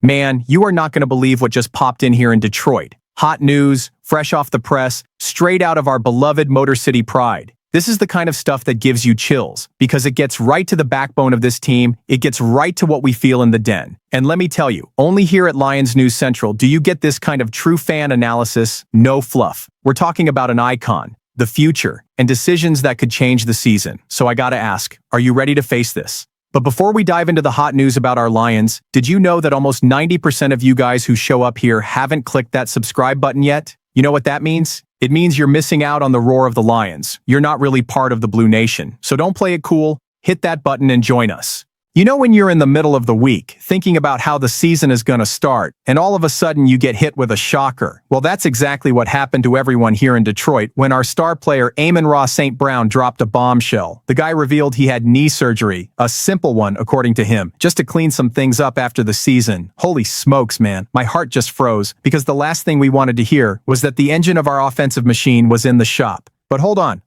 Man, you are not going to believe what just popped in here in Detroit. Hot news, fresh off the press, straight out of our beloved Motor City pride. This is the kind of stuff that gives you chills, because it gets right to the backbone of this team, it gets right to what we feel in the den. And let me tell you, only here at Lions News Central do you get this kind of true fan analysis, no fluff. We're talking about an icon, the future, and decisions that could change the season. So I gotta ask, are you ready to face this? But before we dive into the hot news about our Lions, did you know that almost 90% of you guys who show up here haven't clicked that subscribe button yet? You know what that means? It means you're missing out on the roar of the Lions. You're not really part of the Blue Nation. So don't play it cool, hit that button and join us. You know when you're in the middle of the week, thinking about how the season is gonna start, and all of a sudden you get hit with a shocker? Well, that's exactly what happened to everyone here in Detroit when our star player Amon-Ra St. Brown dropped a bombshell. The guy revealed he had knee surgery, a simple one according to him, just to clean some things up after the season. Holy smokes, man. My heart just froze, because the last thing we wanted to hear was that the engine of our offensive machine was in the shop. But hold on.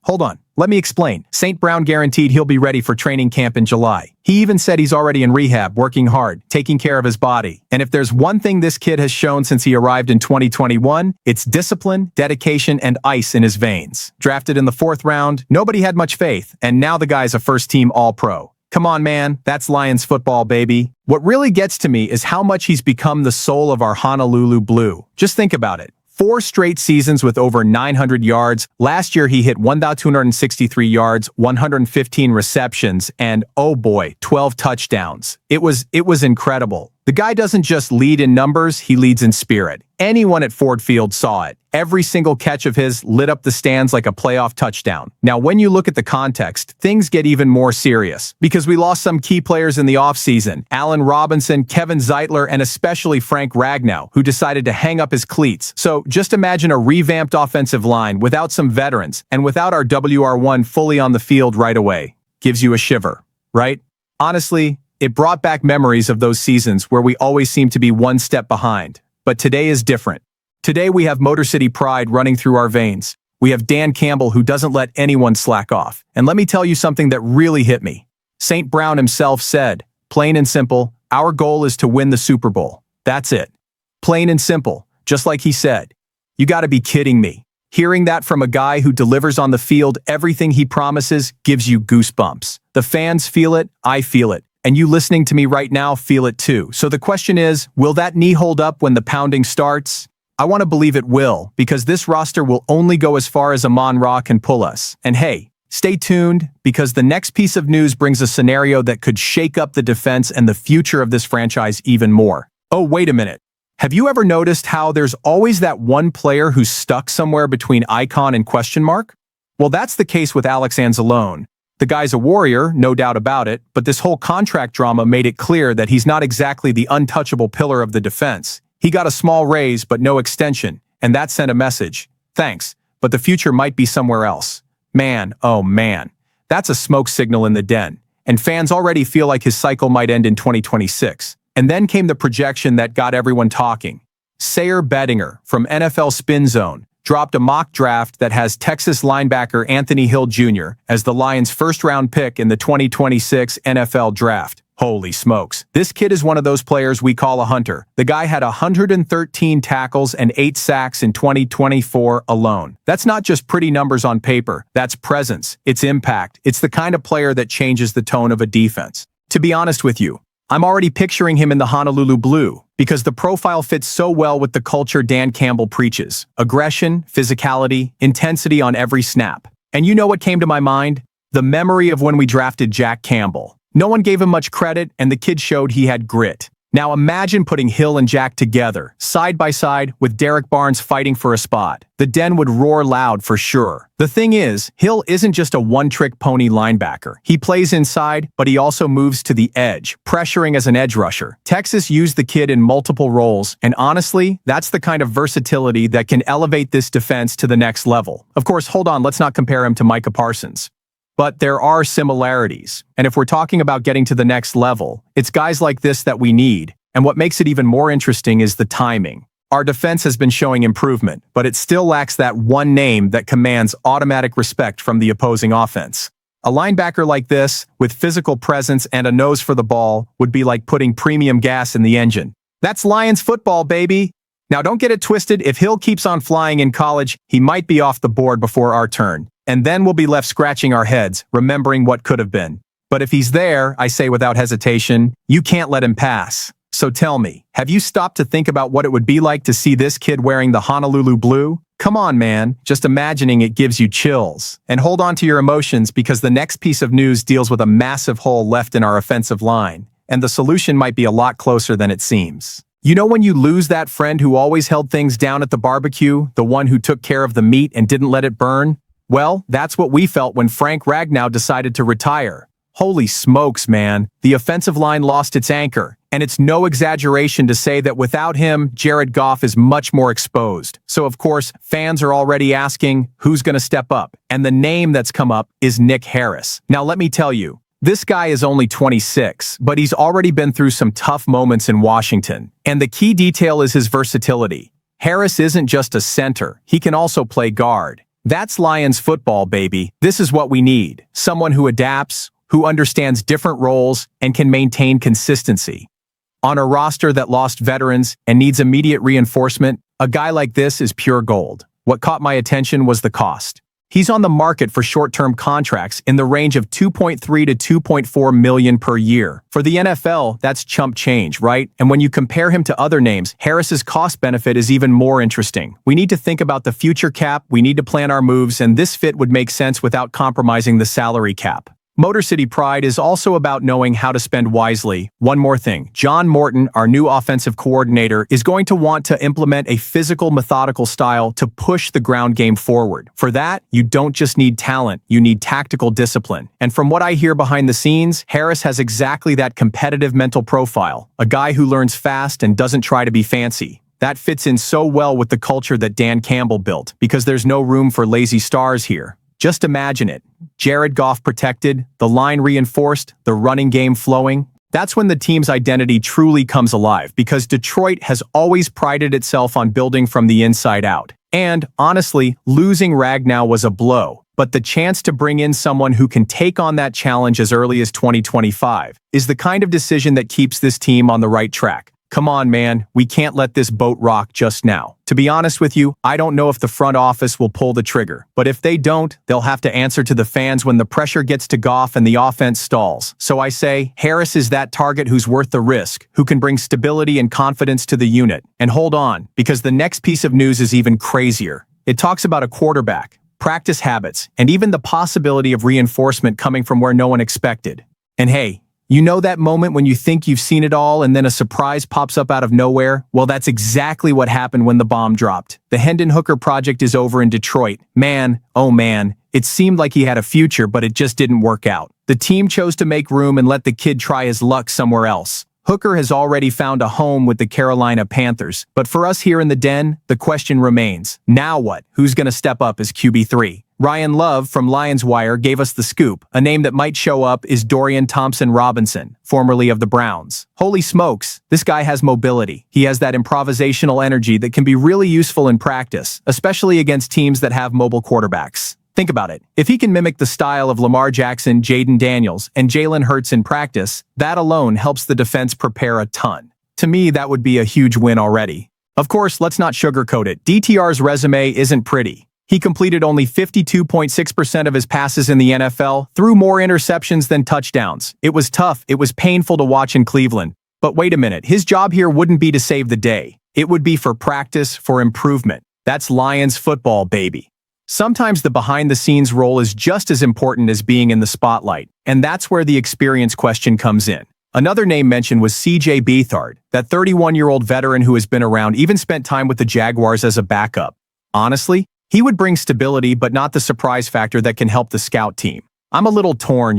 Let me explain. St. Brown guaranteed he'll be ready for training camp in July. He even said he's already in rehab, working hard, taking care of his body. And if there's one thing this kid has shown since he arrived in 2021, it's discipline, dedication, and ice in his veins. Drafted in the 4th round, nobody had much faith, and now the guy's a first-team All-Pro. Come on, man, that's Lions football, baby. What really gets to me is how much he's become the soul of our Honolulu Blue. Just think about it. 4 straight seasons with over 900 yards. Last year, he hit 1,263 yards, 115 receptions, and oh boy, 12 touchdowns. It was incredible. The guy doesn't just lead in numbers, he leads in spirit. Anyone at Ford Field saw it. Every single catch of his lit up the stands like a playoff touchdown. Now, when you look at the context, things get even more serious, because we lost some key players in the offseason. Allen Robinson, Kevin Zeitler, and especially Frank Ragnow, who decided to hang up his cleats. So just imagine a revamped offensive line without some veterans, and without our WR1 fully on the field right away. Gives you a shiver, right? Honestly, it brought back memories of those seasons where we always seemed to be one step behind. But today is different. Today we have Motor City pride running through our veins. We have Dan Campbell, who doesn't let anyone slack off. And let me tell you something that really hit me. St. Brown himself said, plain and simple, our goal is to win the Super Bowl. That's it. Plain and simple, just like he said. You gotta be kidding me. Hearing that from a guy who delivers on the field everything he promises gives you goosebumps. The fans feel it, I feel it. And you listening to me right now feel it too. So the question is, will that knee hold up when the pounding starts? I want to believe it will, because this roster will only go as far as Amon-Ra can pull us. And hey, stay tuned, because the next piece of news brings a scenario that could shake up the defense and the future of this franchise even more. Oh, wait a minute. Have you ever noticed how there's always that one player who's stuck somewhere between icon and question mark? Well, that's the case with Alex Anzalone. The guy's a warrior, no doubt about it, but this whole contract drama made it clear that he's not exactly the untouchable pillar of the defense. He got a small raise, but no extension, and that sent a message. Thanks, but the future might be somewhere else. Man, oh man. That's a smoke signal in the den, and fans already feel like his cycle might end in 2026. And then came the projection that got everyone talking. Sayer Bettinger from NFL Spin Zone dropped a mock draft that has Texas linebacker Anthony Hill Jr. as the Lions' first-round pick in the 2026 NFL Draft. Holy smokes. This kid is one of those players we call a hunter. The guy had 113 tackles and 8 sacks in 2024 alone. That's not just pretty numbers on paper. That's presence. It's impact. It's the kind of player that changes the tone of a defense. To be honest with you, I'm already picturing him in the Honolulu Blue, because the profile fits so well with the culture Dan Campbell preaches. Aggression, physicality, intensity on every snap. And you know what came to my mind? The memory of when we drafted Jack Campbell. No one gave him much credit, and the kid showed he had grit. Now imagine putting Hill and Jack together, side by side, with Derek Barnes fighting for a spot. The den would roar loud for sure. The thing is, Hill isn't just a one-trick pony linebacker. He plays inside, but he also moves to the edge, pressuring as an edge rusher. Texas used the kid in multiple roles, and honestly, that's the kind of versatility that can elevate this defense to the next level. Of course, hold on, let's not compare him to Micah Parsons. But there are similarities, and if we're talking about getting to the next level, it's guys like this that we need, and what makes it even more interesting is the timing. Our defense has been showing improvement, but it still lacks that one name that commands automatic respect from the opposing offense. A linebacker like this, with physical presence and a nose for the ball, would be like putting premium gas in the engine. That's Lions football, baby. Now don't get it twisted, if Hill keeps on flying in college, he might be off the board before our turn. And then we'll be left scratching our heads, remembering what could have been. But if he's there, I say without hesitation, you can't let him pass. So tell me, have you stopped to think about what it would be like to see this kid wearing the Honolulu Blue? Come on, man, just imagining it gives you chills. And hold on to your emotions because the next piece of news deals with a massive hole left in our offensive line. And the solution might be a lot closer than it seems. You know when you lose that friend who always held things down at the barbecue, the one who took care of the meat and didn't let it burn? Well, that's what we felt when Frank Ragnow decided to retire. Holy smokes, man. The offensive line lost its anchor, and it's no exaggeration to say that without him, Jared Goff is much more exposed. So of course, fans are already asking, who's going to step up? And the name that's come up is Nick Harris. Now let me tell you, this guy is only 26, but he's already been through some tough moments in Washington. And the key detail is his versatility. Harris isn't just a center, he can also play guard. That's Lions football, baby. This is what we need. Someone who adapts, who understands different roles, and can maintain consistency. On a roster that lost veterans and needs immediate reinforcement, a guy like this is pure gold. What caught my attention was the cost. He's on the market for short-term contracts in the range of $2.3 to $2.4 million per year. For the NFL, that's chump change, right? And when you compare him to other names, Harris's cost benefit is even more interesting. We need to think about the future cap, we need to plan our moves, and this fit would make sense without compromising the salary cap. Motor City Pride is also about knowing how to spend wisely. One more thing, John Morton, our new offensive coordinator, is going to want to implement a physical, methodical style to push the ground game forward. For that, you don't just need talent, you need tactical discipline. And from what I hear behind the scenes, Harris has exactly that competitive mental profile, a guy who learns fast and doesn't try to be fancy. That fits in so well with the culture that Dan Campbell built, because there's no room for lazy stars here. Just imagine it. Jared Goff protected, the line reinforced, the running game flowing. That's when the team's identity truly comes alive, because Detroit has always prided itself on building from the inside out. And, honestly, losing Ragnow was a blow, but the chance to bring in someone who can take on that challenge as early as 2025 is the kind of decision that keeps this team on the right track. Come on, man, we can't let this boat rock just now. To be honest with you, I don't know if the front office will pull the trigger, but if they don't, they'll have to answer to the fans when the pressure gets to Goff and the offense stalls. So I say, Harris is that target who's worth the risk, who can bring stability and confidence to the unit. And hold on, because the next piece of news is even crazier. It talks about a quarterback, practice habits, and even the possibility of reinforcement coming from where no one expected. And hey, you know that moment when you think you've seen it all and then a surprise pops up out of nowhere? Well, that's exactly what happened when the bomb dropped. The Hendon Hooker project is over in Detroit. Man, oh man, it seemed like he had a future, but it just didn't work out. The team chose to make room and let the kid try his luck somewhere else. Hooker has already found a home with the Carolina Panthers, but for us here in the Den, the question remains, now what? Who's going to step up as QB3? Ryan Love from Lions Wire gave us the scoop. A name that might show up is Dorian Thompson-Robinson, formerly of the Browns. Holy smokes, this guy has mobility. He has that improvisational energy that can be really useful in practice, especially against teams that have mobile quarterbacks. Think about it. If he can mimic the style of Lamar Jackson, Jaden Daniels, and Jalen Hurts in practice, that alone helps the defense prepare a ton. To me, that would be a huge win already. Of course, let's not sugarcoat it. DTR's resume isn't pretty. He completed only 52.6% of his passes in the NFL, threw more interceptions than touchdowns. It was tough, it was painful to watch in Cleveland. But wait a minute, his job here wouldn't be to save the day. It would be for practice, for improvement. That's Lions football, baby. Sometimes the behind-the-scenes role is just as important as being in the spotlight, and that's where the experience question comes in. Another name mentioned was C.J. Beathard, that 31-year-old veteran who has been around, even spent time with the Jaguars as a backup. Honestly, he would bring stability but not the surprise factor that can help the scout team. I'm a little torn,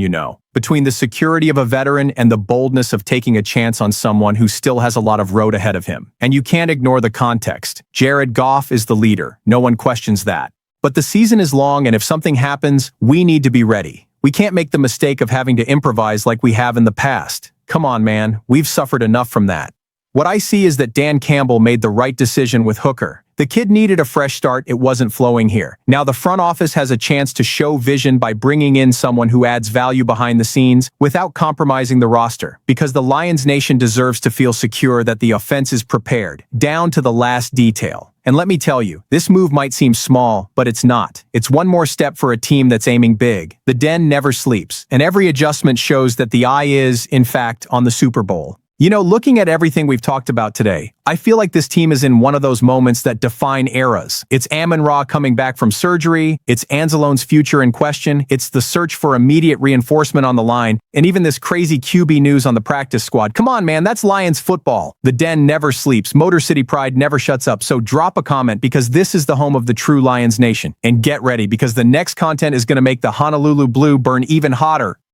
between the security of a veteran and the boldness of taking a chance on someone who still has a lot of road ahead of him. And you can't ignore the context. Jared Goff is the leader, no one questions that. But the season is long, and if something happens, we need to be ready. We can't make the mistake of having to improvise like we have in the past. Come on, man, we've suffered enough from that. What I see is that Dan Campbell made the right decision with Hooker, The kid needed a fresh start, it wasn't flowing here. Now the front office has a chance to show vision by bringing in someone who adds value behind the scenes without compromising the roster, because the Lions Nation deserves to feel secure that the offense is prepared, down to the last detail. And let me tell you, this move might seem small, but it's not. It's one more step for a team that's aiming big. The Den never sleeps, and every adjustment shows that the eye is, in fact, on the Super Bowl. You know, looking at everything we've talked about today, I feel like this team is in one of those moments that define eras. It's Amon-Ra coming back from surgery, it's Anzalone's future in question, it's the search for immediate reinforcement on the line, and even this crazy QB news on the practice squad. Come on, man, that's Lions football. The Den never sleeps, Motor City Pride never shuts up, so drop a comment because this is the home of the true Lions Nation. And get ready because the next content is going to make the Honolulu Blue burn even hotter.